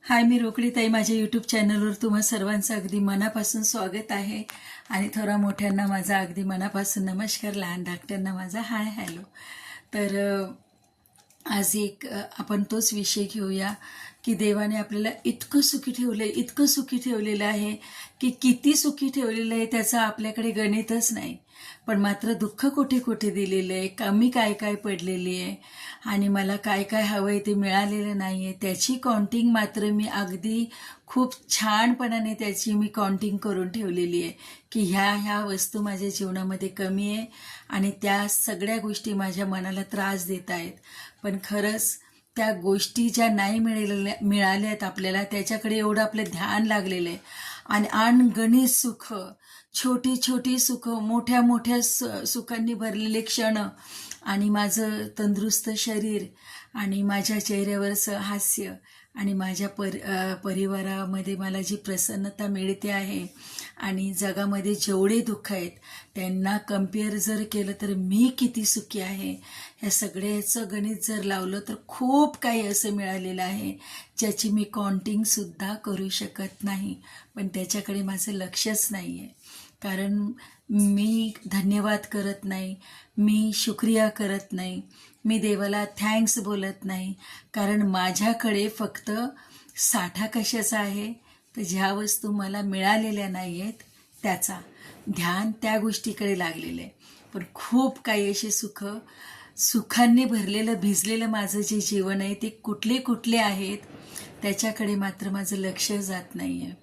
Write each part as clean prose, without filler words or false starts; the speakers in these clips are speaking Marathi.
हाय, मी रोकडीताई. माझ्या यूट्यूब चॅनलवर तुम्हा सर्वांचं अगदी मनापासून स्वागत आहे. आणि थोडा मोठ्यांना माझा अगदी मनापासून नमस्कार, लहान धाकट्यांना माझा हाय हॅलो. तर आज आपण तोच विषय घेऊया की देवाने आपल्याला इतकं सुखी ठेवलेलं आहे की किती सुखी ठेवलेलं आहे त्याचं आपल्याकडे गणितच नाही. पण मात्र दुःख कुठे कुठे दिलेलं आहे, कमी काय काय पडलेली आहे आणि मला काय काय हवं आहे ते मिळालेलं नाही आहे, त्याची काउंटिंग मात्र मी अगदी खूप छानपणाने त्याची मी काउंटिंग करून ठेवलेली आहे की ह्या वस्तू माझ्या जीवनामध्ये कमी आहे आणि त्या सगळ्या गोष्टी माझ्या मनाला त्रास देत आहेत. पण खरंच त्या गोष्टी ज्या नाही मिळाल्या आहेत आपल्याला, त्याच्याकडे एवढं आपलं ध्यान लागलेलं आहे आणि अनगणित सुख, छोटी छोटी सुख, मोठ्या मोठ्या सुखांनी भरलेले क्षण आणि माझं तंदुरुस्त शरीर आणि माझ्या चेहऱ्यावरचं हास्य आणि माझ्या परिवारामध्ये मला जी प्रसन्नता मिळते आहे आणि जगामध्ये जेवढे दुःख आहेत त्यांना कम्पेअर जर केलं तर मी किती सुखी आहे, ह्या सगळ्याचं गणित जर लावलं तर खूप काही असं मिळालेलं आहे ज्याची मी काउंटिंगसुद्धा करू शकत नाही. पण त्याच्याकडे माझं लक्षच नाही आहे, कारण मी धन्यवाद करत नाही, मी शुक्रिया करत नाही, मी देवाला थँक्स बोलत नाही. कारण माझ्याकडे फक्त साठा कशाचा आहे तर ज्या वस्तू मला मिळालेल्या नाही आहेत त्याचा ध्यान त्या गोष्टीकडे लागलेलं आहे. पण खूप काही असे सुखांनी भरलेलं भिजलेलं माझं जे जीवन आहे ते कुठले कुठले आहेत त्याच्याकडे मात्र माझं लक्ष जात नाही आहे.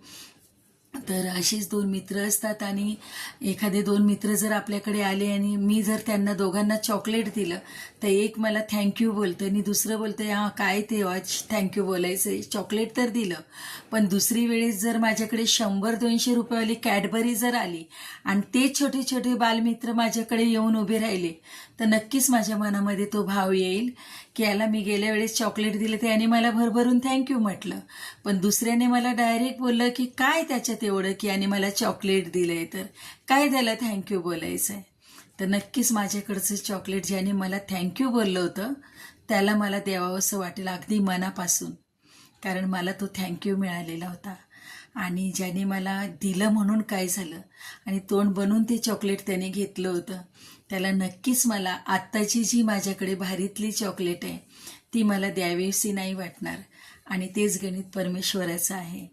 तर असेच दोन मित्र असतात आणि एखादे दोन मित्र जर आपल्याकडे आले आणि मी जर त्यांना दोघांना चॉकलेट दिलं तर एक मला थँक्यू बोलतं आणि दुसरं बोलतं हां काय ते थँक्यू बोलायचं, चॉकलेट तर दिलं. पण दुसरी वेळेस जर माझ्याकडे 100-200 रुपयेवाली कॅडबरी जर आली आणि ते छोटे छोटे बालमित्र माझ्याकडे येऊन उभे राहिले तर नक्कीच माझ्या मनामध्ये तो भाव येईल की याला मी गेल्या वेळेस चॉकलेट दिलं त्याने मला भरभरून थँक्यू म्हटलं, पण दुसऱ्याने मला डायरेक्ट बोललं की काय त्याच्यात एवढं की याने मला चॉकलेट दिलं आहे तर काय त्याला थँक्यू बोलायचं आहे. तर नक्कीच माझ्याकडचं चॉकलेट ज्याने मला थँक्यू बोललं होतं त्याला मला द्यावंसं वाटेल अगदी मनापासून, कारण मला तो थँक्यू मिळालेला होता. आणि ज्याने मला दिलं म्हणून काय झालं आणि तोंड बनवून ते चॉकलेट त्याने घेतलं होतं त्याला नक्कीच मला आत्ताची जी माझ्याकडे भारीतली चॉकलेट आहे ती मला द्यावीशी नाही वाटणार. आणि तेच गणित परमेश्वराचं आहे.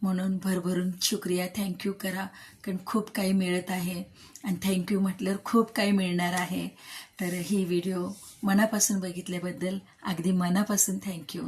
म्हणून भरभरून शुक्रिया, थँक्यू करा, कारण खूप काही मिळत आहे आणि थँक्यू म्हटल्यावर खूप काही मिळणार आहे. तर ही व्हिडिओ मनापासून बघितल्याबद्दल अगदी मनापासून थँक्यू.